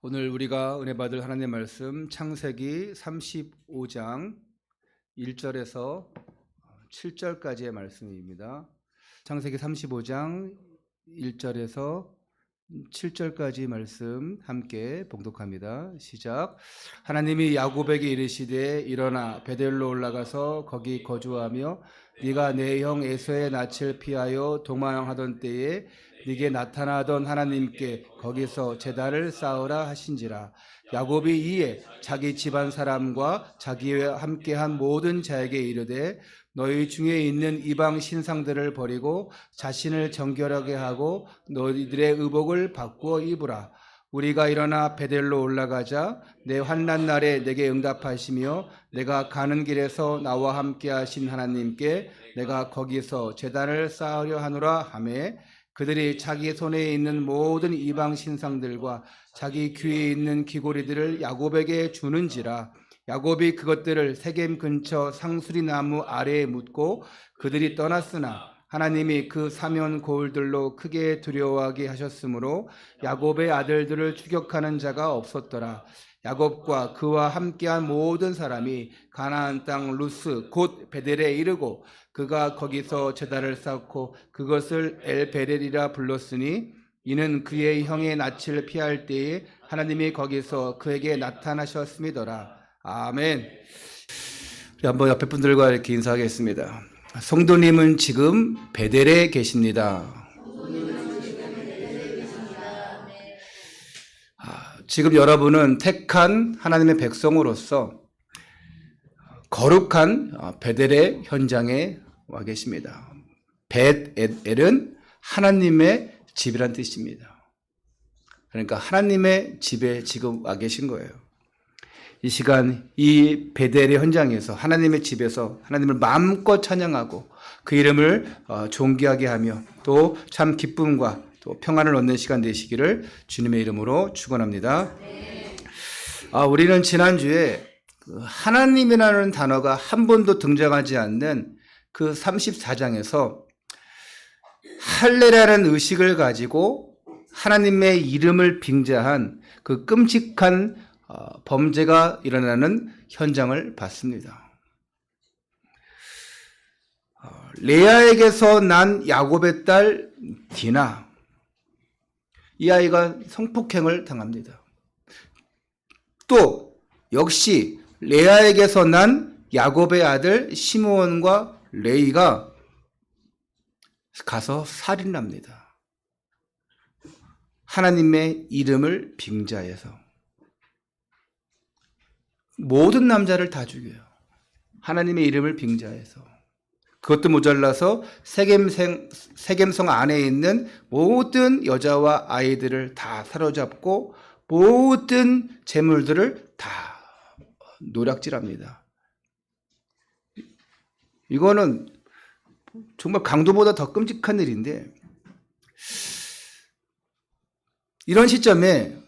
오늘 우리가 은혜 받을 하나님의 말씀 창세기 35장 1절에서 7절까지의 말씀입니다. 창세기 35장 1절에서 7절까지 말씀 함께 봉독합니다. 시작. 하나님이 야곱에게 이르시되 일어나 베델로 올라가서 거기 거주하며 네가 내 형 에서의 낯을 피하여 도망하던 때에 네게 나타나던 하나님께 거기서 제단을 쌓으라 하신지라. 야곱이 이에 자기 집안 사람과 자기와 함께한 모든 자에게 이르되 너희 중에 있는 이방 신상들을 버리고 자신을 정결하게 하고 너희들의 의복을 바꾸어 입으라. 우리가 일어나 베델로 올라가자. 내 환난 날에 내게 응답하시며 내가 가는 길에서 나와 함께 하신 하나님께 내가 거기서 제단을 쌓으려 하노라 하매 그들이 자기 손에 있는 모든 이방 신상들과 자기 귀에 있는 귀고리들을 야곱에게 주는지라. 야곱이 그것들을 세겜 근처 상수리 나무 아래에 묻고 그들이 떠났으나 하나님이 그 사면 고울들로 크게 두려워하게 하셨으므로 야곱의 아들들을 추격하는 자가 없었더라. 야곱과 그와 함께한 모든 사람이 가나안 땅 루스 곧 베델에 이르고 그가 거기서 제단을 쌓고 그것을 엘베렐이라 불렀으니 이는 그의 형의 낯을 피할 때에 하나님이 거기서 그에게 나타나셨음이더라. 아멘. 우리 한번 옆에 분들과 이렇게 인사하겠습니다. 성도님은 지금 베델에 계십니다. 지금 여러분은 택한 하나님의 백성으로서 거룩한 베델의 현장에 와 계십니다. 벳엘은 하나님의 집이란 뜻입니다. 그러니까 하나님의 집에 지금 와 계신 거예요. 이 시간 이 베델의 현장에서 하나님의 집에서 하나님을 마음껏 찬양하고 그 이름을 존귀하게 하며 또 참 기쁨과 또 평안을 얻는 시간 되시기를 주님의 이름으로 축원합니다. 우리는 지난주에 하나님이라는 단어가 한 번도 등장하지 않는 그 34장에서 할례라는 의식을 가지고 하나님의 이름을 빙자한 그 끔찍한 범죄가 일어나는 현장을 봤습니다. 레아에게서 난 야곱의 딸 디나, 이 아이가 성폭행을 당합니다. 또 역시 레아에게서 난 야곱의 아들 시므온과 레이가 가서 살인을 합니다. 하나님의 이름을 빙자해서 모든 남자를 다 죽여요. 하나님의 이름을 빙자해서. 그것도 모자라서 세겜성 안에 있는 모든 여자와 아이들을 다 사로잡고 모든 재물들을 다 노략질합니다. 이거는 정말 강도보다 더 끔찍한 일인데, 이런 시점에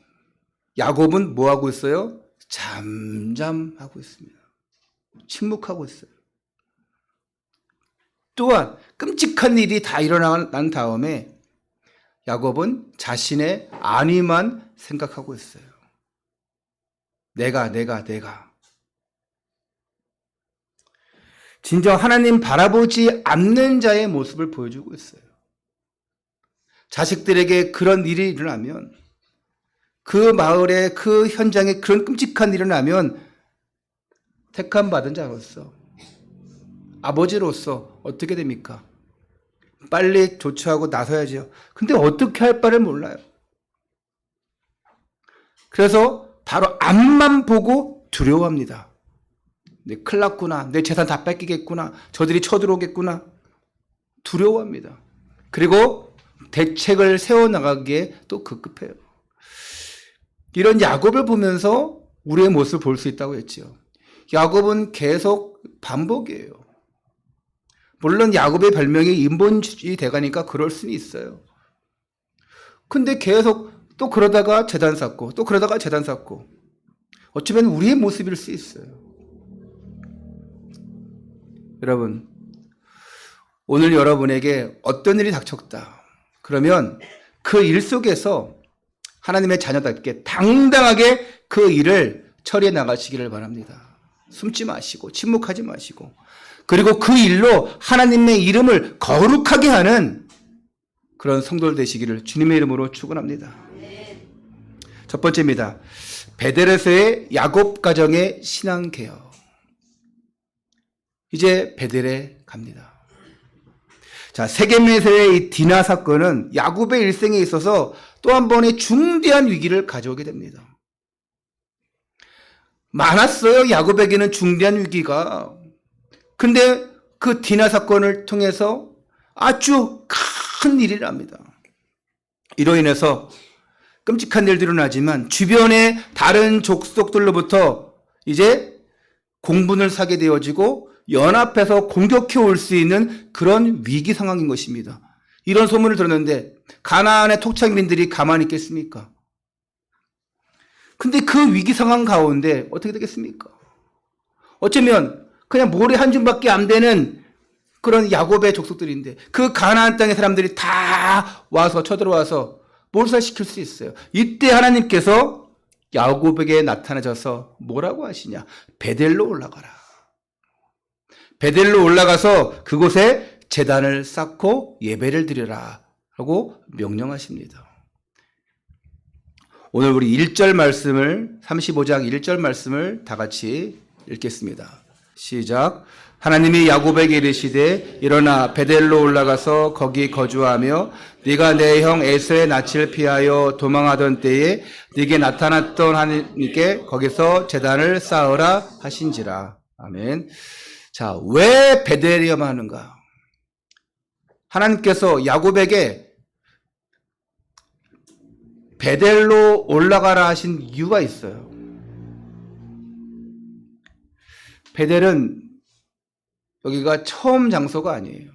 야곱은 뭐 하고 있어요? 잠잠하고 있습니다. 침묵하고 있어요. 또한 끔찍한 일이 다 일어난 다음에 야곱은 자신의 안위만 생각하고 있어요. 내가. 진정 하나님 바라보지 않는 자의 모습을 보여주고 있어요. 자식들에게 그런 일이 일어나면, 그 마을에 그 현장에 그런 끔찍한 일이 일어나면 택함 받은 자로서, 아버지로서 어떻게 됩니까? 빨리 조처하고 나서야죠. 근데 어떻게 할 바를 몰라요. 그래서 바로 앞만 보고 두려워합니다. 내 큰일 났구나. 내 재산 다 뺏기겠구나. 저들이 쳐들어오겠구나. 두려워합니다. 그리고 대책을 세워나가기에 또 급급해요. 이런 야곱을 보면서 우리의 모습을 볼 수 있다고 했죠. 야곱은 계속 반복이에요. 물론 야곱의 별명이 인본주의 대가니까 그럴 수는 있어요. 근데 계속 또 그러다가 재단 쌓고 또 그러다가 재단 쌓고, 어쩌면 우리의 모습일 수 있어요. 여러분, 오늘 여러분에게 어떤 일이 닥쳤다 그러면 그 일 속에서 하나님의 자녀답게 당당하게 그 일을 처리해 나가시기를 바랍니다. 숨지 마시고 침묵하지 마시고, 그리고 그 일로 하나님의 이름을 거룩하게 하는 그런 성도들 되시기를 주님의 이름으로 축원합니다. 첫 번째입니다. 베델에서의 야곱 가정의 신앙 개혁. 이제 베델에 갑니다. 자, 세겜에서의 이 디나 사건은 야곱의 일생에 있어서 또 한 번의 중대한 위기를 가져오게 됩니다. 많았어요, 야곱에게는 중대한 위기가. 근데 그 디나 사건을 통해서 아주 큰 일이 납니다. 이로 인해서 끔찍한 일들이 일어나지만 주변의 다른 족속들로부터 이제 공분을 사게 되어지고 연합해서 공격해 올 수 있는 그런 위기 상황인 것입니다. 이런 소문을 들었는데 가나안의 토착민들이 가만히 있겠습니까? 근데 그 위기 상황 가운데 어떻게 되겠습니까? 어쩌면 그냥 모래 한 줌밖에 안 되는 그런 야곱의 족속들인데 그 가나안 땅의 사람들이 다 와서 쳐들어와서 몰살시킬 수 있어요. 이때 하나님께서 야곱에게 나타나셔서 뭐라고 하시냐? 베델로 올라가라. 베델로 올라가서 그곳에 제단을 쌓고 예배를 드려라 라고 명령하십니다. 오늘 우리 1절 말씀을 35장 1절 말씀을 다 같이 읽겠습니다. 시작. 하나님이 야곱에게 이르시되 일어나 베델로 올라가서 거기 거주하며 네가 내 형 에서의 낯을 피하여 도망하던 때에 네게 나타났던 하나님께 거기서 제단을 쌓으라 하신지라. 아멘. 자, 왜 베델이어만 하는가? 하나님께서 야곱에게 베델로 올라가라 하신 이유가 있어요. 베델은 여기가 처음 장소가 아니에요.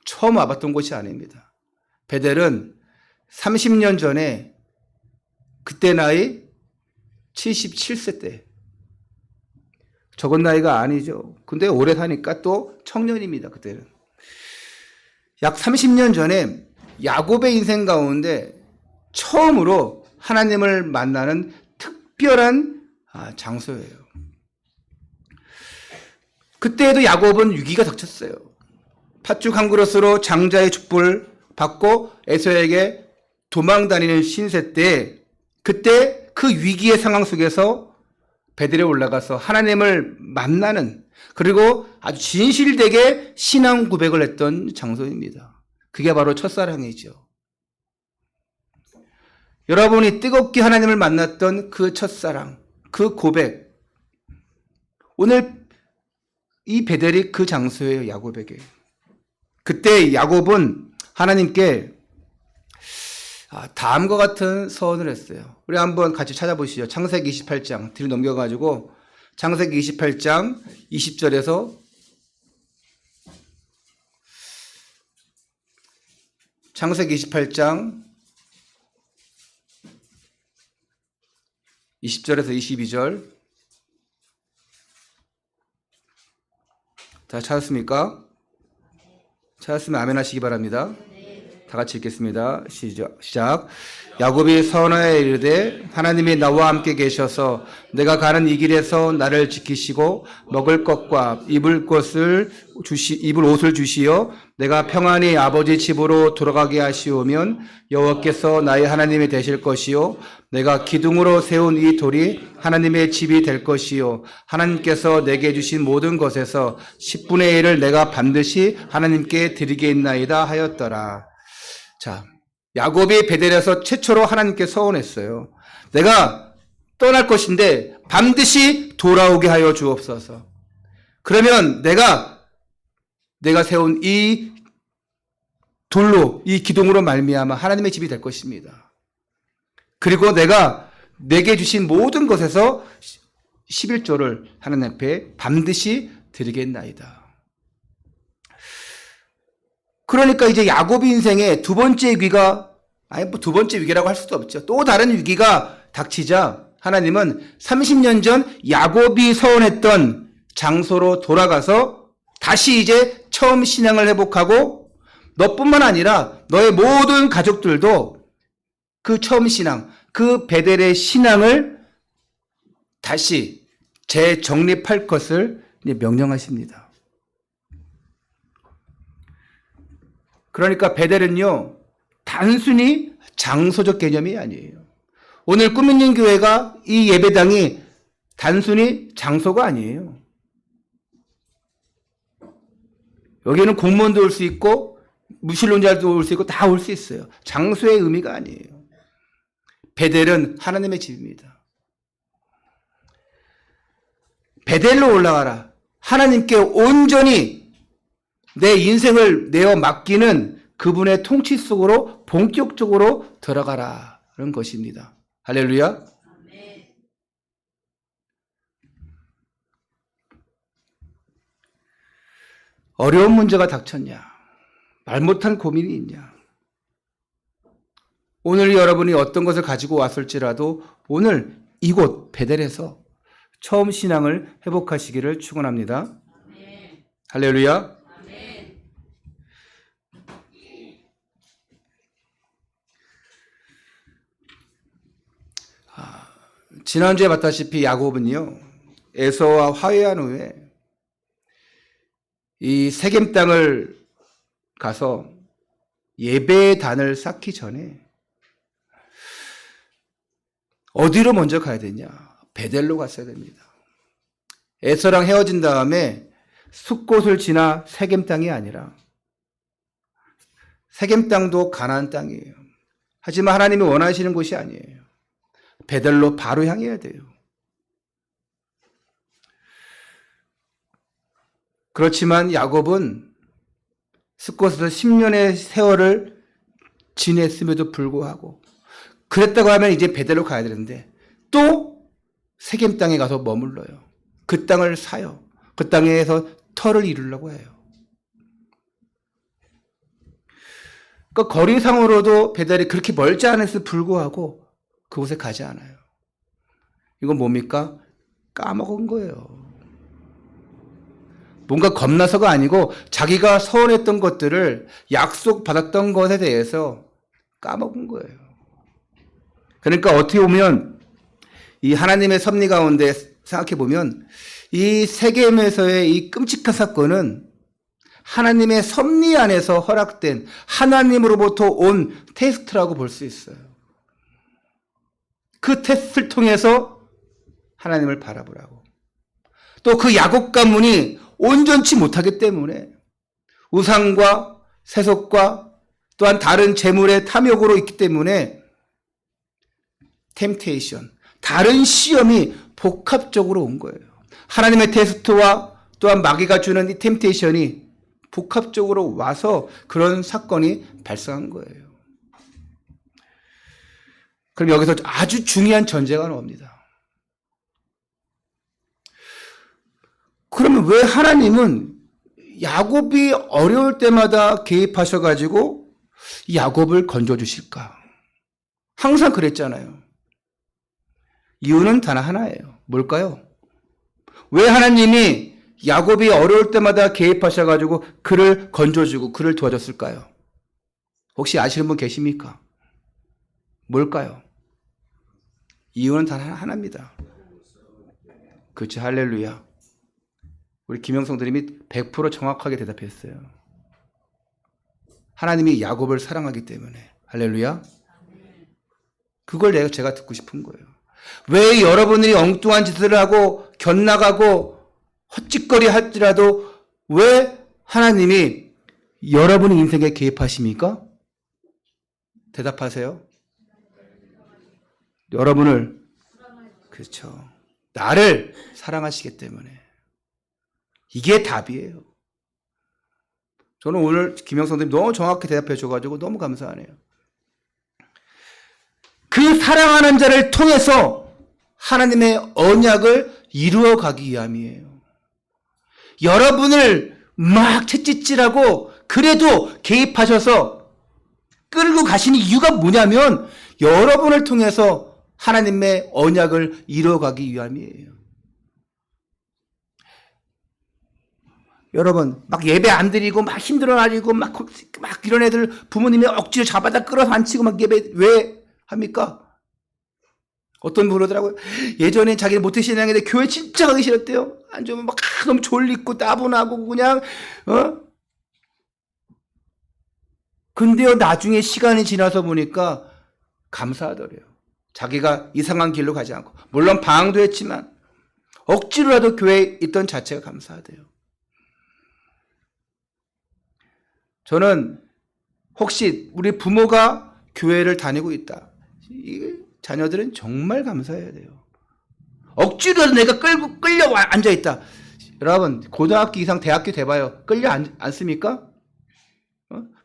처음 와봤던 곳이 아닙니다. 베델은 30년 전에 그때 나이 77세 때, 적은 나이가 아니죠. 근데 오래 사니까 또 청년입니다. 그때는. 약 30년 전에 야곱의 인생 가운데 처음으로 하나님을 만나는 특별한 장소예요. 그때에도 야곱은 위기가 닥쳤어요. 팥죽 한 그릇으로 장자의 축복을 받고 에서에게 도망 다니는 신세 때, 그때 그 위기의 상황 속에서 베델에 올라가서 하나님을 만나는, 그리고 아주 진실되게 신앙 고백을 했던 장소입니다. 그게 바로 첫사랑이죠. 여러분이 뜨겁게 하나님을 만났던 그 첫사랑, 그 고백, 오늘 이 베델이 그 장소예요. 야곱에게. 그때 야곱은 하나님께 다음과 같은 서원을 했어요. 우리 한번 같이 찾아보시죠. 창세기 28장 뒤로 넘겨가지고 창세기 28장 20절에서 창세기 28장 20절에서 22절. 다 찾았습니까? 찾았으면 아멘 하시기 바랍니다. 다 같이 읽겠습니다. 시작. 야곱이 서원하여 이르되 하나님이 나와 함께 계셔서 내가 가는 이 길에서 나를 지키시고 먹을 것과 입을 옷을 주시어 내가 평안히 아버지 집으로 돌아가게 하시오면 여호와께서 나의 하나님이 되실 것이요 내가 기둥으로 세운 이 돌이 하나님의 집이 될 것이요 하나님께서 내게 주신 모든 것에서 10분의 1을 내가 반드시 하나님께 드리겠나이다 하였더라. 자, 야곱이 베델에서 최초로 하나님께 서원했어요. 내가 떠날 것인데 반드시 돌아오게 하여 주옵소서. 그러면 내가 세운 이 돌로, 이 기둥으로 말미암아 하나님의 집이 될 것입니다. 그리고 내가 내게 주신 모든 것에서 11조를 하나님 앞에 반드시 드리겠나이다. 그러니까 이제 야곱의 인생의 두 번째 위기가, 두 번째 위기라고 할 수도 없죠. 또 다른 위기가 닥치자 하나님은 30년 전 야곱이 서원했던 장소로 돌아가서 다시 이제 처음 신앙을 회복하고 너뿐만 아니라 너의 모든 가족들도 그 처음 신앙, 그 베델의 신앙을 다시 재정립할 것을 명령하십니다. 그러니까 베델은요, 단순히 장소적 개념이 아니에요. 오늘 꿈 있는 교회가 이 예배당이 단순히 장소가 아니에요. 여기는 공무원도 올 수 있고 무신론자도 올 수 있고 다 올 수 있어요. 장소의 의미가 아니에요. 베델은 하나님의 집입니다. 베델로 올라가라. 하나님께 온전히 내 인생을 내어 맡기는 그분의 통치 속으로 본격적으로 들어가라는 것입니다. 할렐루야. 어려운 문제가 닥쳤냐? 말 못한 고민이 있냐? 오늘 여러분이 어떤 것을 가지고 왔을지라도 오늘 이곳 베델에서 처음 신앙을 회복하시기를 축원합니다. 할렐루야. 지난주에 봤다시피 야곱은요, 에서와 화해한 후에 이 세겜 땅을 가서 예배의 단을 쌓기 전에 어디로 먼저 가야 되냐? 베델로 갔어야 됩니다. 에서랑 헤어진 다음에 숫곳을 지나 세겜 땅이 아니라, 세겜 땅도 가나안 땅이에요. 하지만 하나님이 원하시는 곳이 아니에요. 베델로 바로 향해야 돼요. 그렇지만 야곱은 숫곳에서 10년의 세월을 지냈음에도 불구하고, 그랬다고 하면 이제 베델로 가야 되는데 또 세겜 땅에 가서 머물러요. 그 땅을 사요. 그 땅에서 터를 이루려고 해요. 그러니까 거리상으로도 베델이 그렇게 멀지 않았을 불구하고 그곳에 가지 않아요. 이건 뭡니까? 까먹은 거예요. 뭔가 겁나서가 아니고 자기가 서운했던 것들을 약속받았던 것에 대해서 까먹은 거예요. 그러니까 어떻게 보면 이 하나님의 섭리 가운데 생각해 보면 이 세겜에서의 이 끔찍한 사건은 하나님의 섭리 안에서 허락된 하나님으로부터 온 테스트라고 볼 수 있어요. 그 테스트를 통해서 하나님을 바라보라고. 또 그 야곱 가문이 온전치 못하기 때문에 우상과 세속과 또한 다른 재물의 탐욕으로 있기 때문에 템테이션, 다른 시험이 복합적으로 온 거예요. 하나님의 테스트와 또한 마귀가 주는 이 템테이션이 복합적으로 와서 그런 사건이 발생한 거예요. 그럼 여기서 아주 중요한 전제가 나옵니다. 그러면 왜 하나님은 야곱이 어려울 때마다 개입하셔가지고 야곱을 건져주실까? 항상 그랬잖아요. 이유는 단 하나예요. 뭘까요? 왜 하나님이 야곱이 어려울 때마다 개입하셔가지고 그를 건져주고 그를 도와줬을까요? 혹시 아시는 분 계십니까? 뭘까요? 이유는 단 하나입니다. 그렇죠. 할렐루야. 우리 김영성 드림이 100% 정확하게 대답했어요. 하나님이 야곱을 사랑하기 때문에. 할렐루야. 그걸 제가 듣고 싶은 거예요. 왜 여러분들이 엉뚱한 짓을 하고 견나가고 헛짓거리 할지라도 왜 하나님이 여러분의 인생에 개입하십니까? 대답하세요. 여러분을, 그렇죠. 나를 사랑하시기 때문에. 이게 답이에요. 저는 오늘 김영성 선생님 너무 정확히 대답해 줘가지고 너무 감사하네요. 그 사랑하는 자를 통해서 하나님의 언약을 이루어가기 위함이에요. 여러분을 막 채찍질하고 그래도 개입하셔서 끌고 가시는 이유가 뭐냐면 여러분을 통해서 하나님의 언약을 이루어가기 위함이에요. 여러분 막 예배 안 드리고 막 힘들어가지고 막 이런 애들 부모님이 억지로 잡아다 끌어서 앉히고 막 예배 왜 합니까? 어떤 분 그러더라고요. 예전에 자기는 모태신앙인데 교회 진짜 가기 싫었대요. 안 좋으면 막 너무 졸리고 따분하고 그냥 근데요, 나중에 시간이 지나서 보니까 감사하더래요. 자기가 이상한 길로 가지 않고. 물론 방황도 했지만 억지로라도 교회에 있던 자체가 감사하대요. 저는 혹시 우리 부모가 교회를 다니고 있다. 자녀들은 정말 감사해야 돼요. 억지로라도 내가 끌려 앉아있다. 여러분, 고등학교 이상 대학교 돼봐요. 끌려 앉습니까?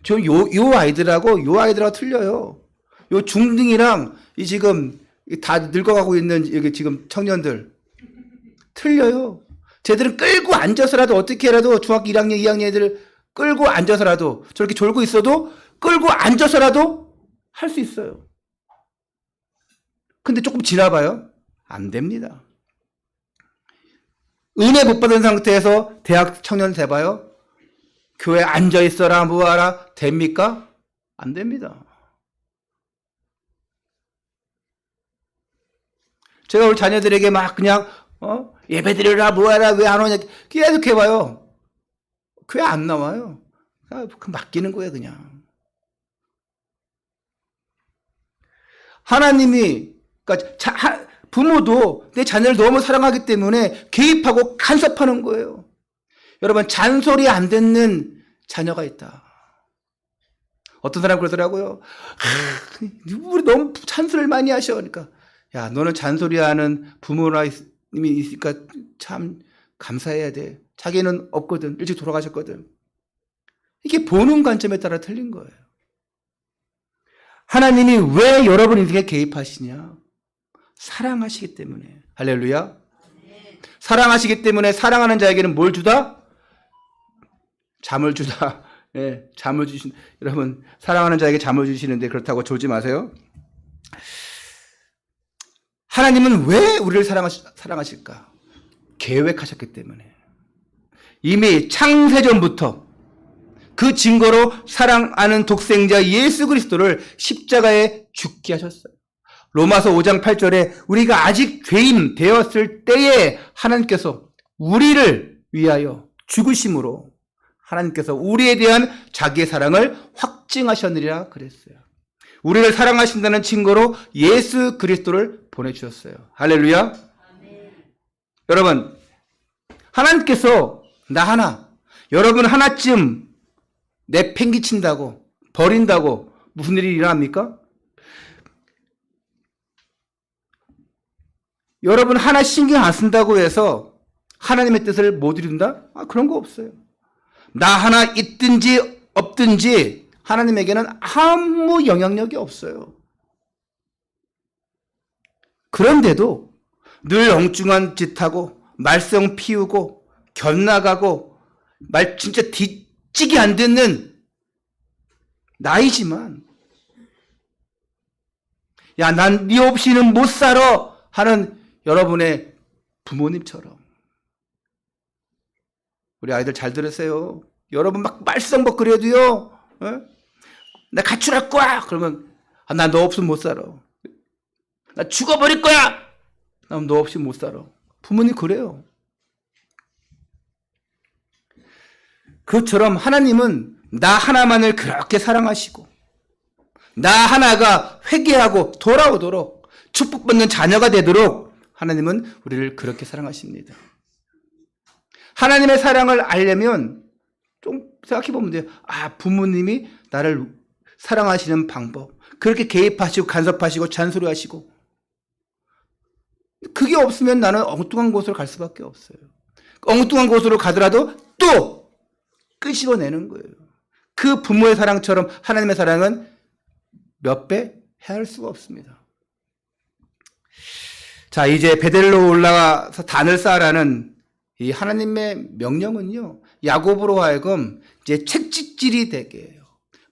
저 요 아이들하고 틀려요. 요 중등이랑 지금 다 늙어가고 있는 여기 지금 청년들 틀려요. 쟤들은 끌고 앉아서라도 어떻게라도 중학교 1학년, 2학년 애들 끌고 앉아서라도 저렇게 졸고 있어도 끌고 앉아서라도 할 수 있어요. 근데 조금 지나봐요. 안 됩니다. 은혜 못 받은 상태에서 대학 청년 돼봐요. 교회 앉아있어라 뭐하라 됩니까? 안 됩니다. 제가 우리 자녀들에게 막 그냥 예배 드리라 뭐하라 왜 안 오냐 계속 해봐요. 교회 안 나와요. 그 맡기는 거예요 그냥. 하나님이 그러니까 부모도 내 자녀를 너무 사랑하기 때문에 개입하고 간섭하는 거예요. 여러분 잔소리 안 듣는 자녀가 있다. 어떤 사람 그러더라고요. 우리 너무 잔소리를 많이 하셔. 그러니까 야 너는 잔소리하는 부모님이 있으니까 참 감사해야 돼. 자기는 없거든. 일찍 돌아가셨거든. 이게 보는 관점에 따라 틀린 거예요. 하나님이 왜 여러분 인생에 개입하시냐? 사랑하시기 때문에. 할렐루야. 사랑하시기 때문에 사랑하는 자에게는 뭘 주다? 잠을 주다. 예, 잠을 주신 여러분 사랑하는 자에게 잠을 주시는데 그렇다고 졸지 마세요. 하나님은 왜 우리를 사랑하실까? 계획하셨기 때문에. 이미 창세전부터 그 증거로 사랑하는 독생자 예수 그리스도를 십자가에 죽게 하셨어요. 로마서 5장 8절에 우리가 아직 죄인 되었을 때에 하나님께서 우리를 위하여 죽으심으로 하나님께서 우리에 대한 자기의 사랑을 확증하셨느니라 그랬어요. 우리를 사랑하신다는 증거로 예수 그리스도를 보내주셨어요. 할렐루야. 아멘. 여러분 하나님께서 나 하나 여러분 하나쯤 내팽개친다고 버린다고 무슨 일이 일어납니까? 여러분 하나 신경 안 쓴다고 해서 하나님의 뜻을 못 이룬다? 그런 거 없어요. 나 하나 있든지 없든지 하나님에게는 아무 영향력이 없어요. 그런데도 늘 엉뚱한 짓하고 말썽 피우고 곁나가고 말 진짜 뒤찌게 안 듣는 나이지만 야, 난 네 없이는 못 살아 하는 여러분의 부모님처럼 우리 아이들 잘 들으세요. 여러분 막 말썽 뭐 그래도요. 나 가출할 거야. 그러면 나 너 없으면 못 살아. 나 죽어버릴 거야. 나 너 없이 못 살아. 부모님 그래요. 그것처럼 하나님은 나 하나만을 그렇게 사랑하시고 나 하나가 회개하고 돌아오도록 축복받는 자녀가 되도록 하나님은 우리를 그렇게 사랑하십니다. 하나님의 사랑을 알려면 좀 생각해보면 돼요. 부모님이 나를 사랑하시는 방법 그렇게 개입하시고 간섭하시고 잔소리하시고 그게 없으면 나는 엉뚱한 곳으로 갈 수밖에 없어요. 엉뚱한 곳으로 가더라도 또 끄집어내는 거예요. 그 부모의 사랑처럼 하나님의 사랑은 몇 배 헤아릴 수가 없습니다. 자, 이제 베델로 올라가서 단을 쌓으라는 이 하나님의 명령은요, 야곱으로 하여금 이제 책찍질이 되게 해요.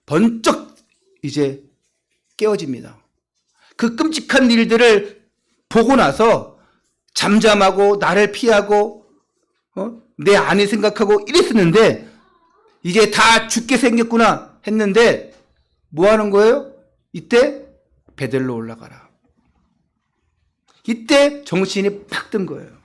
번쩍 이제 깨어집니다. 그 끔찍한 일들을 보고 나서 잠잠하고 나를 피하고 내 안에 생각하고 이랬었는데 이제 다 죽게 생겼구나 했는데 뭐 하는 거예요? 이때 베델로 올라가라. 이때 정신이 팍 든 거예요.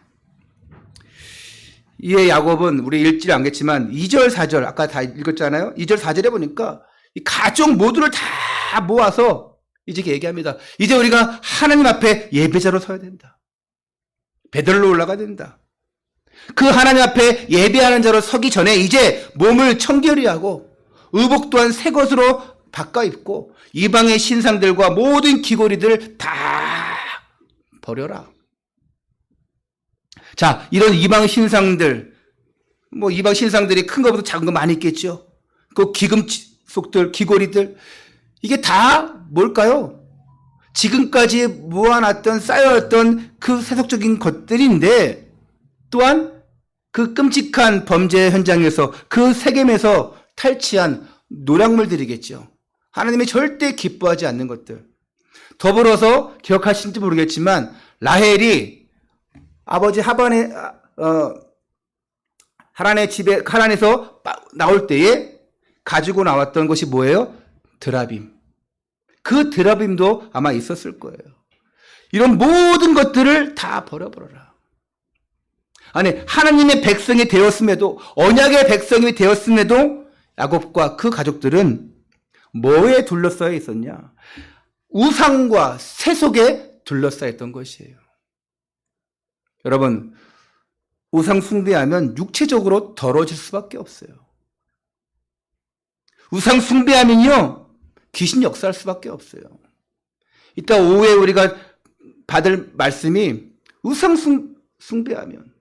이에 야곱은 우리 읽지 않겠지만 2절, 4절 아까 다 읽었잖아요. 2절, 4절에 보니까 이 가족 모두를 다 모아서 이제 얘기합니다. 이제 우리가 하나님 앞에 예배자로 서야 된다. 베들로 올라가야 된다. 그 하나님 앞에 예배하는 자로 서기 전에 이제 몸을 청결히 하고 의복 또한 새 것으로 바꿔 입고 이방의 신상들과 모든 귀고리들 다 버려라. 자, 이런 이방 신상들, 이방 신상들이 큰 것보다 작은 거 많이 있겠죠. 그 기금속들, 귀고리들, 이게 다 뭘까요? 지금까지 모아놨던, 쌓여왔던 그 세속적인 것들인데, 또한 그 끔찍한 범죄 현장에서, 그 세겜에서 탈취한 노략물들이겠죠. 하나님이 절대 기뻐하지 않는 것들. 더불어서 기억하시는지 모르겠지만, 라헬이 아버지 하란의 집에, 하란에서 나올 때에 가지고 나왔던 것이 뭐예요? 드라빔. 그 드라빔도 아마 있었을 거예요. 이런 모든 것들을 다 버려버려라. 아니, 하나님의 백성이 되었음에도, 언약의 백성이 되었음에도 야곱과 그 가족들은 뭐에 둘러싸여 있었냐? 우상과 세속에 둘러싸여 있던 것이에요. 여러분, 우상 숭배하면 육체적으로 더러워질 수밖에 없어요. 우상 숭배하면요, 귀신 역사할 수밖에 없어요. 이따 오후에 우리가 받을 말씀이 우상 숭배하면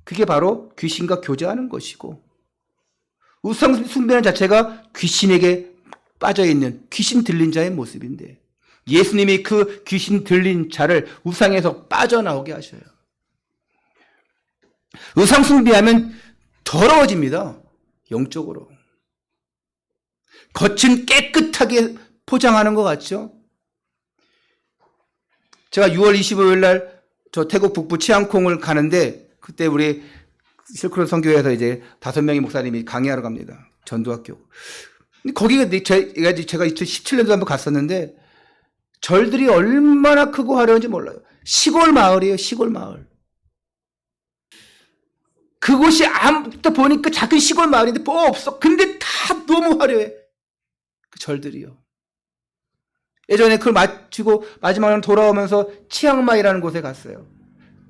그게 바로 귀신과 교제하는 것이고, 우상 숭배하는 자체가 귀신에게 빠져있는 귀신 들린 자의 모습인데, 예수님이 그 귀신 들린 자를 우상에서 빠져나오게 하셔요. 우상 숭배하면 더러워집니다. 영적으로. 겉은 깨끗하게 포장하는 것 같죠? 제가 6월 25일 날 저 태국 북부 치앙콩을 가는데, 그때 우리 실크로드 선교회에서 이제 5명의 목사님이 강의하러 갑니다. 전도학교. 거기가 제가 2017년도 한번 갔었는데, 절들이 얼마나 크고 화려한지 몰라요. 시골 마을이에요, 시골 마을. 그곳이 아무것도 보니까 작은 시골 마을인데 뭐 없어. 근데 다 너무 화려해. 그 절들이요. 예전에 그걸 마치고 마지막으로 돌아오면서 치앙마이라는 곳에 갔어요.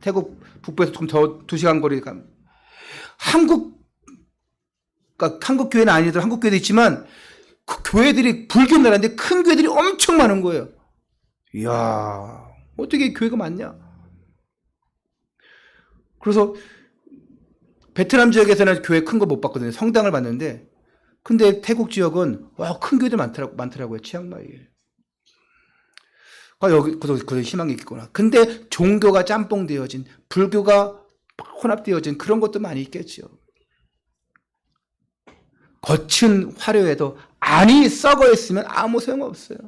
태국 북부에서 조금 더 2시간 거리 갑니다. 한국 교회는 아니더라도 한국 교회도 있지만 그 교회들이 불교 나라인데 큰 교회들이 엄청 많은 거예요. 이야, 어떻게 교회가 많냐? 그래서 베트남 지역에서는 교회 큰 거 못 봤거든요. 성당을 봤는데, 근데 태국 지역은 큰 교회들 많더라고요. 치앙마이에. 여기 그도 희망이 있겠구나. 근데 종교가 짬뽕되어진, 불교가 혼합되어진 그런 것도 많이 있겠죠. 겉은 화려해도 안이 썩어 있으면 아무 소용없어요.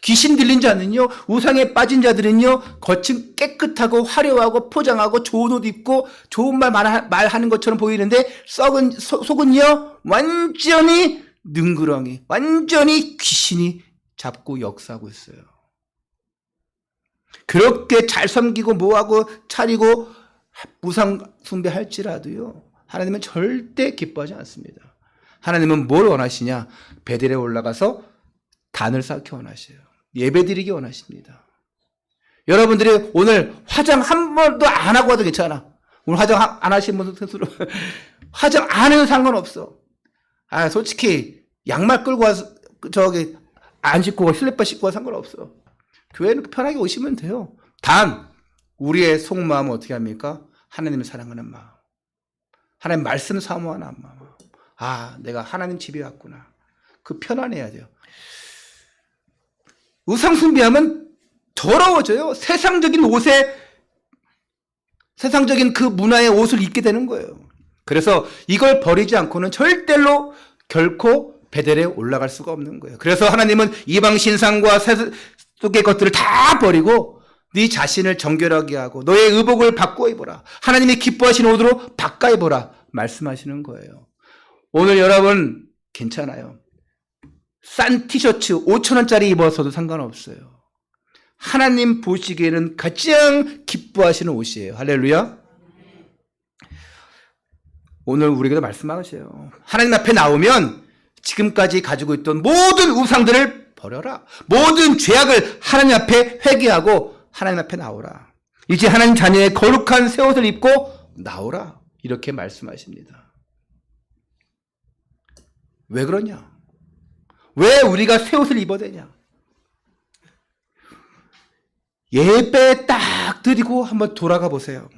귀신 들린 자는요, 우상에 빠진 자들은요, 겉은 깨끗하고 화려하고 포장하고 좋은 옷 입고 좋은 말하는 것처럼 보이는데 썩은 속은요, 완전히 능그렁이, 완전히 귀신이 잡고 역사하고 있어요. 그렇게 잘 섬기고 뭐하고 차리고 우상 숭배할지라도요, 하나님은 절대 기뻐하지 않습니다. 하나님은 뭘 원하시냐? 베델에 올라가서 단을 쌓기 원하셔요. 예배드리기 원하십니다. 여러분들이 오늘 화장 한 번도 안 하고 와도 괜찮아. 오늘 화장 안 하신 분들 스스로 화장 안 해도 상관없어. 솔직히 양말 끌고 와서 저기 안 신고 슬리퍼 신고 와 상관없어. 교회는 편하게 오시면 돼요. 단 우리의 속마음은 어떻게 합니까? 하나님을 사랑하는 마음, 하나님 말씀 사모하는 마음. 내가 하나님 집에 왔구나. 그 편안해야 돼요. 우상 숭배하면 더러워져요. 세상적인 그 문화의 옷을 입게 되는 거예요. 그래서 이걸 버리지 않고는 절대로 결코 베델에 올라갈 수가 없는 거예요. 그래서 하나님은 이방 신상과 세속의 것들을 다 버리고 네 자신을 정결하게 하고 너의 의복을 바꿔 입어라. 하나님이 기뻐하시는 옷으로 바꿔 입어라 말씀하시는 거예요. 오늘 여러분 괜찮아요. 싼 티셔츠 5,000원짜리 입어서도 상관없어요. 하나님 보시기에는 가장 기뻐하시는 옷이에요. 할렐루야. 오늘 우리에게도 말씀하세요. 하나님 앞에 나오면 지금까지 가지고 있던 모든 우상들을 버려라. 모든 죄악을 하나님 앞에 회개하고 하나님 앞에 나오라. 이제 하나님 자녀의 거룩한 새 옷을 입고 나오라. 이렇게 말씀하십니다. 왜 그러냐? 왜 우리가 새 옷을 입어야 되냐? 예배 딱 드리고 한번 돌아가 보세요.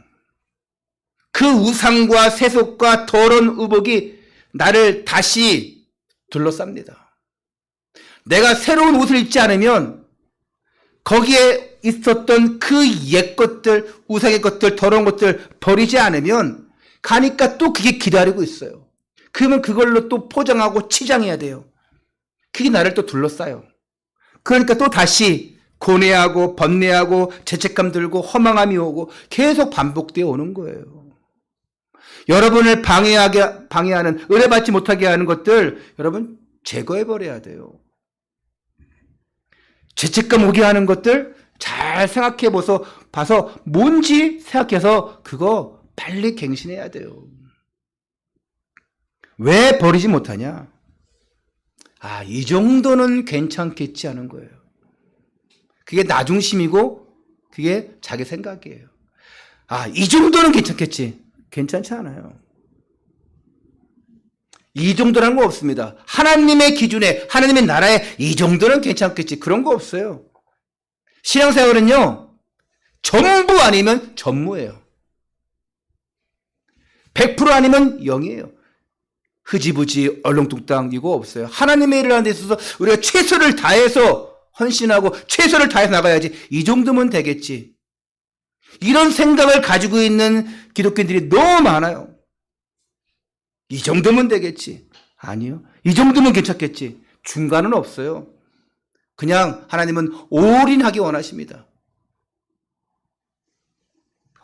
그 우상과 세속과 더러운 의복이 나를 다시 둘러쌉니다. 내가 새로운 옷을 입지 않으면 거기에 있었던 그 옛 것들, 우상의 것들, 더러운 것들 버리지 않으면 가니까 또 그게 기다리고 있어요. 그러면 그걸로 또 포장하고 치장해야 돼요. 그게 나를 또 둘러싸요. 그러니까 또 다시 고뇌하고 번뇌하고 죄책감 들고 허망함이 오고 계속 반복되어 오는 거예요. 여러분을 방해하는, 은혜받지 못하게 하는 것들 여러분 제거해버려야 돼요. 죄책감 오게 하는 것들 잘 봐서 뭔지 생각해서 그거 빨리 갱신해야 돼요. 왜 버리지 못하냐? 이 정도는 괜찮겠지 하는 거예요. 그게 나 중심이고 그게 자기 생각이에요. 이 정도는 괜찮겠지. 괜찮지 않아요. 이 정도라는 거 없습니다. 하나님의 기준에, 하나님의 나라에 이 정도는 괜찮겠지. 그런 거 없어요. 신앙생활은요, 전부 아니면 전무예요. 100% 아니면 0이에요. 흐지부지 얼렁뚱땅 이거 없어요. 하나님의 일을 하는 데 있어서 우리가 최선을 다해서 헌신하고 최선을 다해서 나가야지. 이 정도면 되겠지. 이런 생각을 가지고 있는 기독교인들이 너무 많아요. 이 정도면 되겠지. 아니요. 이 정도면 괜찮겠지. 중간은 없어요. 그냥 하나님은 올인하기 원하십니다.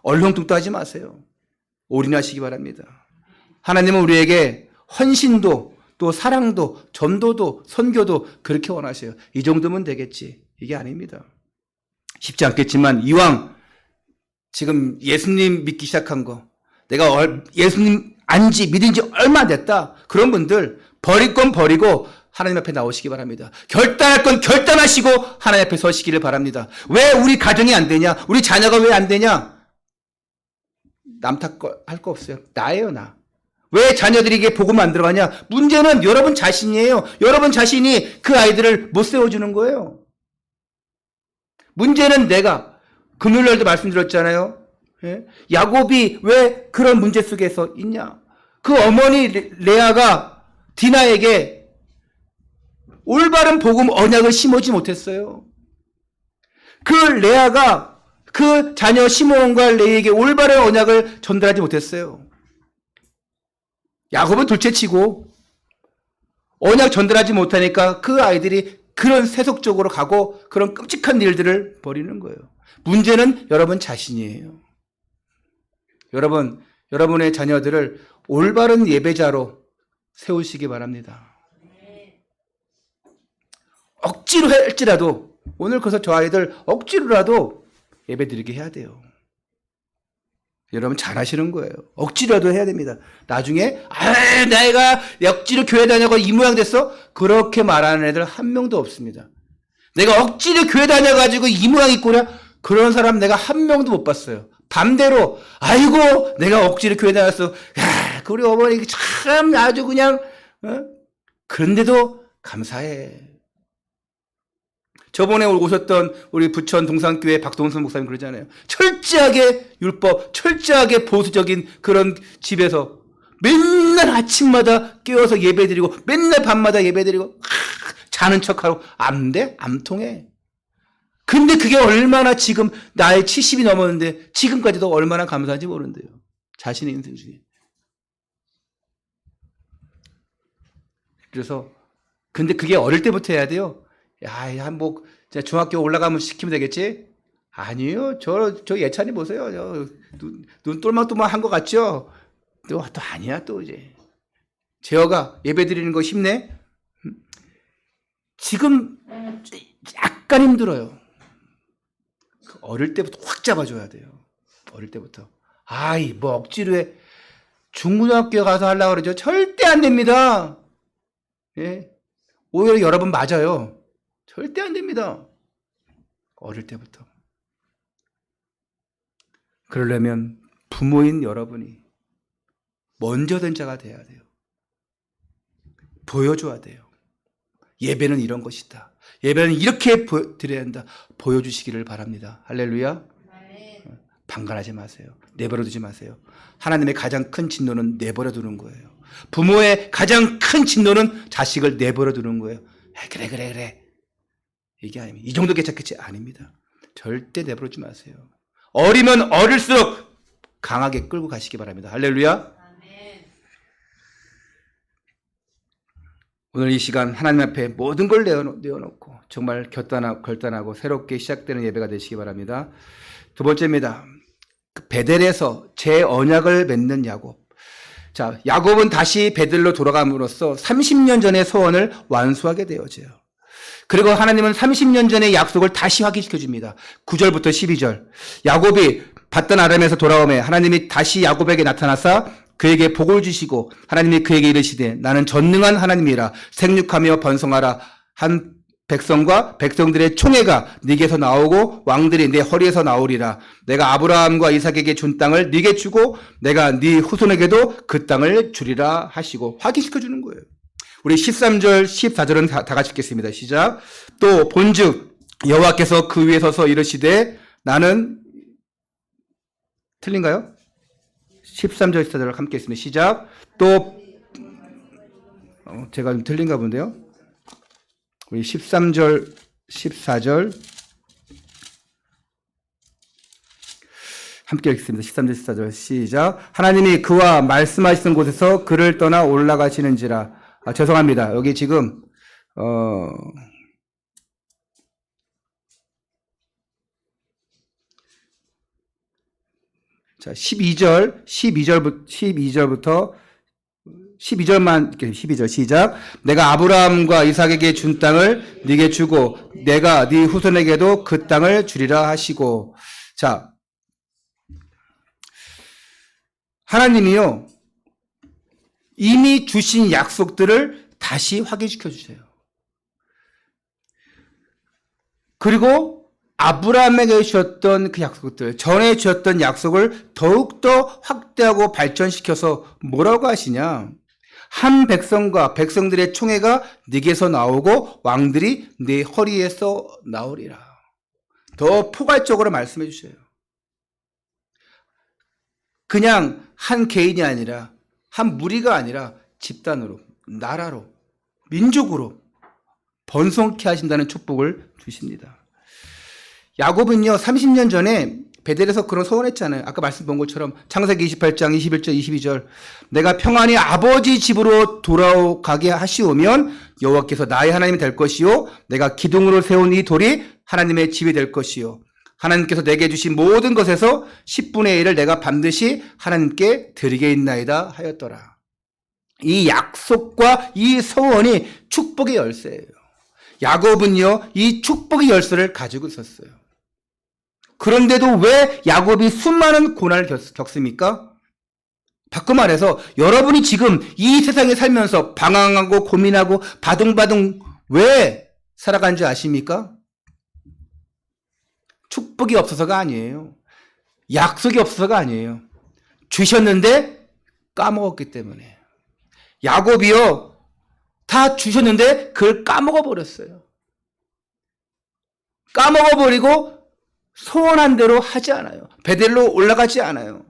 얼렁뚱땅 하지 마세요. 올인하시기 바랍니다. 하나님은 우리에게 헌신도 또 사랑도 전도도 선교도 그렇게 원하셔요. 이 정도면 되겠지. 이게 아닙니다. 쉽지 않겠지만 이왕 지금 예수님 믿기 시작한 거, 내가 예수님 믿은 지 얼마 됐다. 그런 분들 버릴 건 버리고 하나님 앞에 나오시기 바랍니다. 결단할 건 결단하시고 하나님 앞에 서시기를 바랍니다. 왜 우리 가정이 안 되냐? 우리 자녀가 왜 안 되냐? 남 탓할 거 없어요. 나예요, 나. 왜 자녀들에게 복음 안 들어가냐? 문제는 여러분 자신이에요. 여러분 자신이 그 아이들을 못 세워주는 거예요. 문제는 내가 금요일날도 말씀드렸잖아요. 예? 야곱이 왜 그런 문제 속에서 있냐? 그 어머니 레아가 디나에게 올바른 복음 언약을 심어주지 못했어요. 그 레아가 그 자녀 시므온과 레이에게 올바른 언약을 전달하지 못했어요. 야곱은 둘째치고 언약 전달하지 못하니까 그 아이들이 그런 세속적으로 가고 그런 끔찍한 일들을 벌이는 거예요. 문제는 여러분 자신이에요. 여러분, 여러분의 자녀들을 올바른 예배자로 세우시기 바랍니다. 억지로 할지라도 오늘 그래서 저 아이들 억지로라도 예배 드리게 해야 돼요. 여러분 잘하시는 거예요. 억지로라도 해야 됩니다. 나중에 내가 억지로 교회 다녀고 이 모양 됐어? 그렇게 말하는 애들 한 명도 없습니다. 내가 억지로 교회 다녀가지고 이 모양 있구나? 그런 사람 내가 한 명도 못 봤어요. 반대로 아이고 내가 억지로 교회 다녔어. 야, 우리 어머니 참 아주 그냥 그런데도 감사해. 저번에 오셨던 우리 부천 동산교회 박동선 목사님 그러잖아요. 철저하게 율법, 철저하게 보수적인 그런 집에서 맨날 아침마다 깨워서 예배드리고 맨날 밤마다 예배드리고 자는 척하고 안 돼? 안 통해. 근데 그게 얼마나 지금 나이 70이 넘었는데 지금까지도 얼마나 감사한지 모르는데요. 자신의 인생 중에. 그래서 근데 그게 어릴 때부터 해야 돼요. 야, 한복 중학교 올라가면 시키면 되겠지? 아니요. 저 예찬이 보세요. 눈 똘망똘망한 것 같죠? 또 아니야 또 이제. 재호가 예배 드리는 거 힘내? 지금 약간 힘들어요. 어릴 때부터 확 잡아줘야 돼요. 어릴 때부터. 아이, 뭐 억지로 해. 중고등학교 가서 하려고 그러죠. 절대 안 됩니다. 예. 오히려 여러분 맞아요. 절대 안 됩니다. 어릴 때부터. 그러려면 부모인 여러분이 먼저 된 자가 돼야 돼요. 보여줘야 돼요. 예배는 이런 것이다. 예배는 이렇게 드려야 한다. 보여주시기를 바랍니다. 할렐루야. 방관하지 마세요. 내버려 두지 마세요. 하나님의 가장 큰 진노는 내버려 두는 거예요. 부모의 가장 큰 진노는 자식을 내버려 두는 거예요. 그래. 이게 아닙니다. 이 정도 괜찮겠지? 아닙니다. 절대 내버려 두지 마세요. 어리면 어릴수록 강하게 끌고 가시기 바랍니다. 할렐루야. 오늘 이 시간 하나님 앞에 모든 걸 내어놓고 정말 결단하고 새롭게 시작되는 예배가 되시기 바랍니다. 두 번째입니다. 베델에서 제 언약을 맺는 야곱. 자, 야곱은 다시 베델로 돌아감으로써 30년 전의 소원을 완수하게 되어져요. 그리고 하나님은 30년 전의 약속을 다시 확인시켜 줍니다. 9절부터 12절. 야곱이 받던 아람에서 돌아오매 하나님이 다시 야곱에게 나타나사 그에게 복을 주시고 하나님이 그에게 이르시되 나는 전능한 하나님이라 생육하며 번성하라. 한 백성과 백성들의 총회가 네게서 나오고 왕들이 네 허리에서 나오리라. 내가 아브라함과 이삭에게 준 땅을 네게 주고 내가 네 후손에게도 그 땅을 주리라 하시고 확인시켜 주는 거예요. 우리 13절 14절은 다 같이 읽겠습니다. 시작. 또 본즉 여호와께서 그 위에 서서 이르시되 나는 틀린가요? 13절 14절을 함께 했습니다. 시작. 또 제가 좀 틀린가 본데요. 우리 13절 14절 함께 읽습니다. 13절 14절 시작. 하나님이 그와 말씀하시는 곳에서 그를 떠나 올라가시는지라. 죄송합니다. 여기 지금 자, 12절부터 12절 시작. 내가 아브라함과 이삭에게 준 땅을 네게 주고 내가 네 후손에게도 그 땅을 주리라 하시고. 자, 하나님이요 이미 주신 약속들을 다시 확인시켜 주세요. 그리고 아브라함에게 주셨던 그 약속들, 전에 주셨던 약속을 더욱더 확대하고 발전시켜서 뭐라고 하시냐? 한 백성과 백성들의 총회가 네게서 나오고 왕들이 네 허리에서 나오리라. 더 포괄적으로 말씀해 주셔요. 그냥 한 개인이 아니라 한 무리가 아니라 집단으로, 나라로, 민족으로 번성케 하신다는 축복을 주십니다. 야곱은요 30년 전에 베델에서 그런 소원했잖아요. 아까 말씀 본 것처럼 창세기 28장 21절 22절 내가 평안히 아버지 집으로 돌아가게 하시오면 여호와께서 나의 하나님이 될 것이요 내가 기둥으로 세운 이 돌이 하나님의 집이 될 것이요 하나님께서 내게 주신 모든 것에서 10분의 1을 내가 반드시 하나님께 드리겠나이다 하였더라. 이 약속과 이 소원이 축복의 열쇠예요. 야곱은요 이 축복의 열쇠를 가지고 있었어요. 그런데도 왜 야곱이 수많은 고난을 겪습니까? 바꿔 말해서 여러분이 지금 이 세상에 살면서 방황하고 고민하고 바둥바둥 왜 살아간 줄 아십니까? 축복이 없어서가 아니에요. 약속이 없어서가 아니에요. 주셨는데 까먹었기 때문에. 야곱이요 다 주셨는데 그걸 까먹어 버렸어요. 까먹어 버리고 소원한 대로 하지 않아요. 베델로 올라가지 않아요.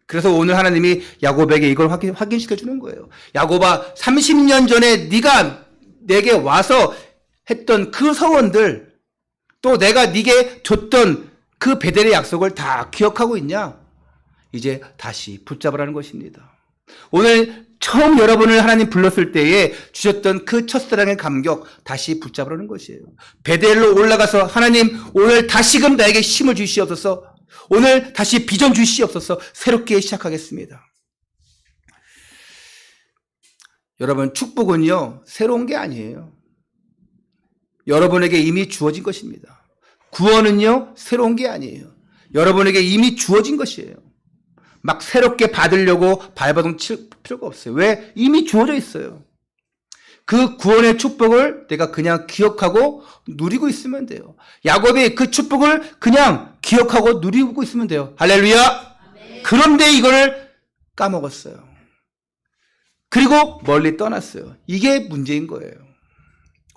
그래서 오늘 하나님이 야곱에게 이걸 확인시켜 주는 거예요. 야곱아 30년 전에 네가 내게 와서 했던 그 소원들 또 내가 네게 줬던 그 베델의 약속을 다 기억하고 있냐? 이제 다시 붙잡으라는 것입니다. 오늘 처음 여러분을 하나님 불렀을 때에 주셨던 그 첫사랑의 감격 다시 붙잡으라는 것이에요. 베델로 올라가서 하나님 오늘 다시금 나에게 힘을 주시옵소서. 오늘 다시 비전 주시옵소서. 새롭게 시작하겠습니다. 여러분 축복은요 새로운 게 아니에요. 여러분에게 이미 주어진 것입니다. 구원은요, 새로운 게 아니에요. 여러분에게 이미 주어진 것이에요. 막 새롭게 받으려고 발버둥 칠 필요가 없어요. 왜? 이미 주어져 있어요. 그 구원의 축복을 내가 그냥 기억하고 누리고 있으면 돼요. 야곱이 그 축복을 그냥 기억하고 누리고 있으면 돼요. 할렐루야! 아멘. 그런데 이거를 까먹었어요. 그리고 멀리 떠났어요. 이게 문제인 거예요.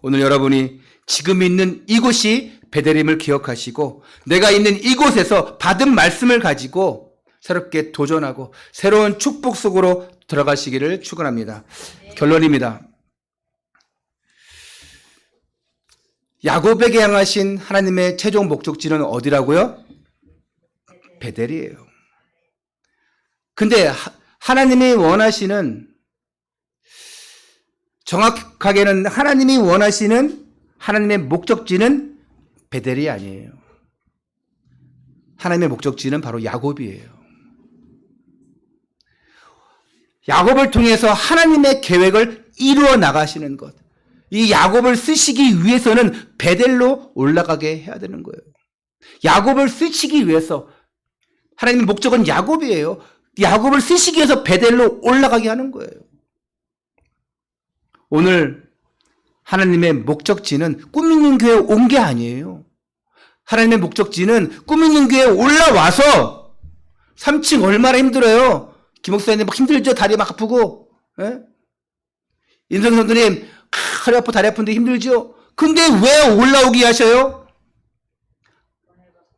오늘 여러분이 지금 있는 이곳이 베델임을 기억하시고 내가 있는 이곳에서 받은 말씀을 가지고 새롭게 도전하고 새로운 축복 속으로 들어가시기를 축원합니다. 결론입니다. 야곱에게 향하신 하나님의 최종 목적지는 어디라고요? 베델이에요. 근데 하나님이 원하시는, 정확하게는 하나님이 원하시는 하나님의 목적지는 베델이 아니에요. 하나님의 목적지는 바로 야곱이에요. 야곱을 통해서 하나님의 계획을 이루어 나가시는 것. 이 야곱을 쓰시기 위해서는 베델로 올라가게 해야 되는 거예요. 야곱을 쓰시기 위해서, 하나님의 목적은 야곱이에요. 야곱을 쓰시기 위해서 베델로 올라가게 하는 거예요. 오늘 하나님의 목적지는 꿈 있는 교회에 온 게 아니에요. 하나님의 목적지는 꿈 있는 교회에 올라와서 3층 얼마나 힘들어요. 김목사님 막 힘들죠? 다리 막 아프고. 예? 인성 선생님 허리 아프고 다리 아픈데 힘들죠? 근데 왜 올라오게 하셔요?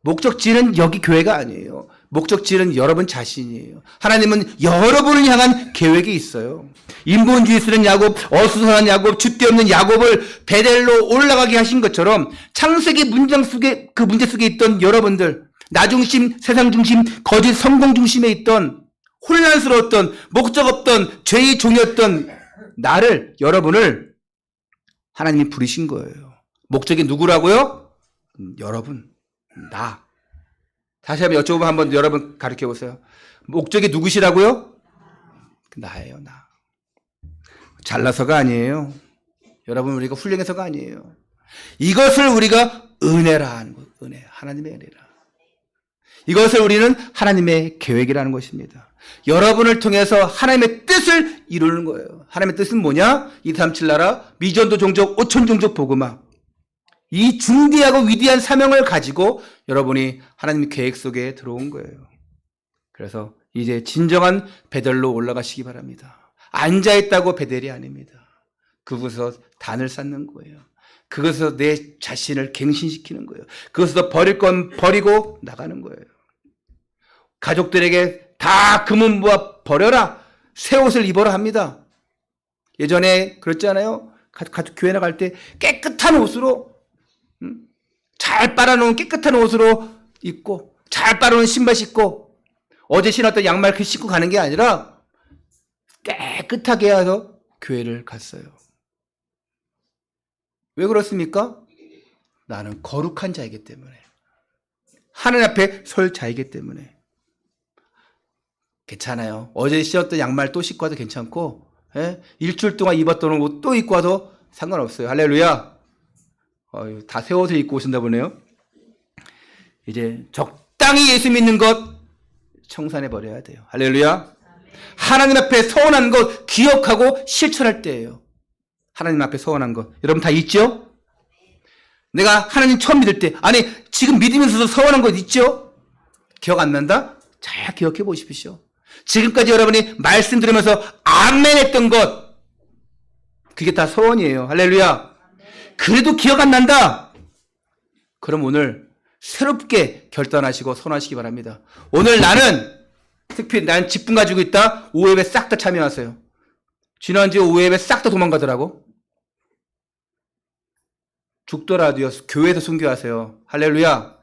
목적지는 여기 교회가 아니에요. 목적지는 여러분 자신이에요. 하나님은 여러분을 향한 계획이 있어요. 인본주의 쓰는 야곱, 어수선한 야곱, 줏대 없는 야곱을 베델로 올라가게 하신 것처럼 창세기 문장 속에, 그 문제 속에 있던 여러분들, 나 중심, 세상 중심, 거짓 성공 중심에 있던 혼란스러웠던, 목적 없던, 죄의 종이었던 나를, 여러분을 하나님이 부르신 거예요. 목적이 누구라고요? 여러분, 나. 다시 한번 여쭤보면 한번 여러분 가르쳐 보세요. 목적이 누구시라고요? 나예요, 나. 잘나서가 아니에요. 여러분, 우리가 훌륭해서가 아니에요. 이것을 우리가 은혜라 하는 것. 은혜. 하나님의 은혜라. 이것을 우리는 하나님의 계획이라는 것입니다. 여러분을 통해서 하나님의 뜻을 이루는 거예요. 하나님의 뜻은 뭐냐? 237 나라, 미전도 종족, 5천 종족 복음화. 이 중대하고 위대한 사명을 가지고 여러분이 하나님의 계획 속에 들어온 거예요. 그래서 이제 진정한 베델로 올라가시기 바랍니다. 앉아있다고 베델이 아닙니다. 그곳에서 단을 쌓는 거예요. 그것에서 내 자신을 갱신시키는 거예요. 그것에서 버릴 건 버리고 나가는 거예요. 가족들에게 다 금은 모아 버려라. 새 옷을 입어라 합니다. 예전에 그랬잖아요. 가족 교회 나갈 때 깨끗한 옷으로, 잘 빨아놓은 깨끗한 옷으로 입고, 잘 빨아놓은 신발 신고, 어제 신었던 양말 그 신고 가는 게 아니라 깨끗하게 해서 교회를 갔어요. 왜 그렇습니까? 나는 거룩한 자이기 때문에, 하나님 앞에 설 자이기 때문에. 괜찮아요. 어제 신었던 양말 또 신고 와도 괜찮고, 일주일 동안 입었던 옷 또 입고 와도 상관없어요. 할렐루야. 다 새 옷을 입고 오신다 보네요. 이제 적당히 예수 믿는 것 청산해 버려야 돼요. 할렐루야. 하나님 앞에 서원한 것 기억하고 실천할 때예요. 하나님 앞에 서원한 것. 여러분 다 있죠? 내가 하나님 처음 믿을 때, 아니 지금 믿으면서도 서원한 것 있죠? 기억 안 난다? 잘 기억해 보십시오. 지금까지 여러분이 말씀 들으면서 아멘 했던 것, 그게 다 서원이에요. 할렐루야. 그래도 기억 안 난다? 그럼 오늘 새롭게 결단하시고 선하시기 바랍니다. 오늘 나는, 특히 난 직분 가지고 있다. 오후예배 싹 다 참여하세요. 지난주에 오후예배 싹 다 도망가더라고. 죽더라도요, 교회에서 순교하세요. 할렐루야.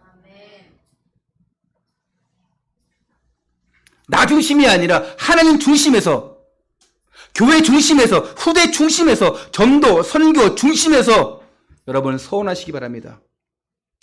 나 중심이 아니라 하나님 중심에서, 교회 중심에서, 후대 중심에서, 전도, 선교 중심에서 여러분 서원하시기 바랍니다.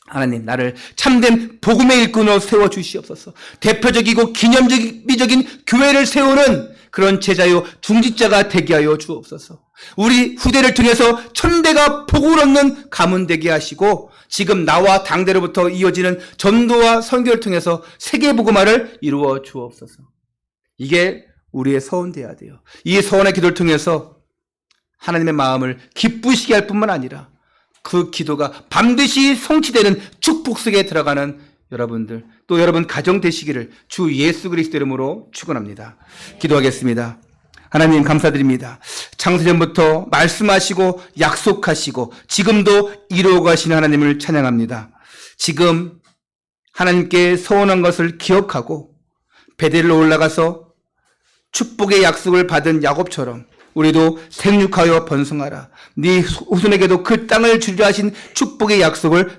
하나님, 나를 참된 복음의 일꾼으로 세워주시옵소서. 대표적이고 기념적인 교회를 세우는 그런 제자요 중직자가 되게 하여 주옵소서. 우리 후대를 통해서 천대가 복을 얻는 가문 되게 하시고 지금 나와 당대로부터 이어지는 전도와 선교를 통해서 세계 복음화를 이루어 주옵소서. 이게 우리의 서원돼야 돼요. 이 서원의 기도를 통해서 하나님의 마음을 기쁘시게 할 뿐만 아니라 그 기도가 반드시 성취되는 축복 속에 들어가는 여러분들, 또 여러분 가정 되시기를 주 예수 그리스도 이름으로 축원합니다. 기도하겠습니다. 하나님 감사드립니다. 창세전부터 말씀하시고 약속하시고 지금도 이루어 가시는 하나님을 찬양합니다. 지금 하나님께 서원한 것을 기억하고 베델로 올라가서 축복의 약속을 받은 야곱처럼 우리도 생육하여 번성하라. 네 후손에게도 그 땅을 주리라 하신 축복의 약속을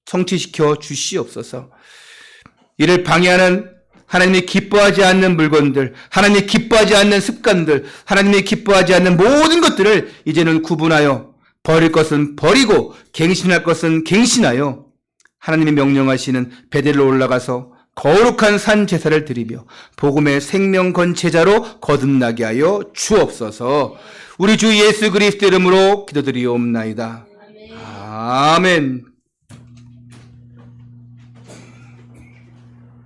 성취시켜 주시옵소서. 이를 방해하는 하나님이 기뻐하지 않는 물건들, 하나님이 기뻐하지 않는 습관들, 하나님이 기뻐하지 않는 모든 것들을 이제는 구분하여 버릴 것은 버리고 갱신할 것은 갱신하여 하나님이 명령하시는 베델로 올라가서 거룩한 산 제사를 드리며 복음의 생명 건 제자로 거듭나게 하여 주옵소서. 우리 주 예수 그리스도 이름으로 기도드리옵나이다. 아멘.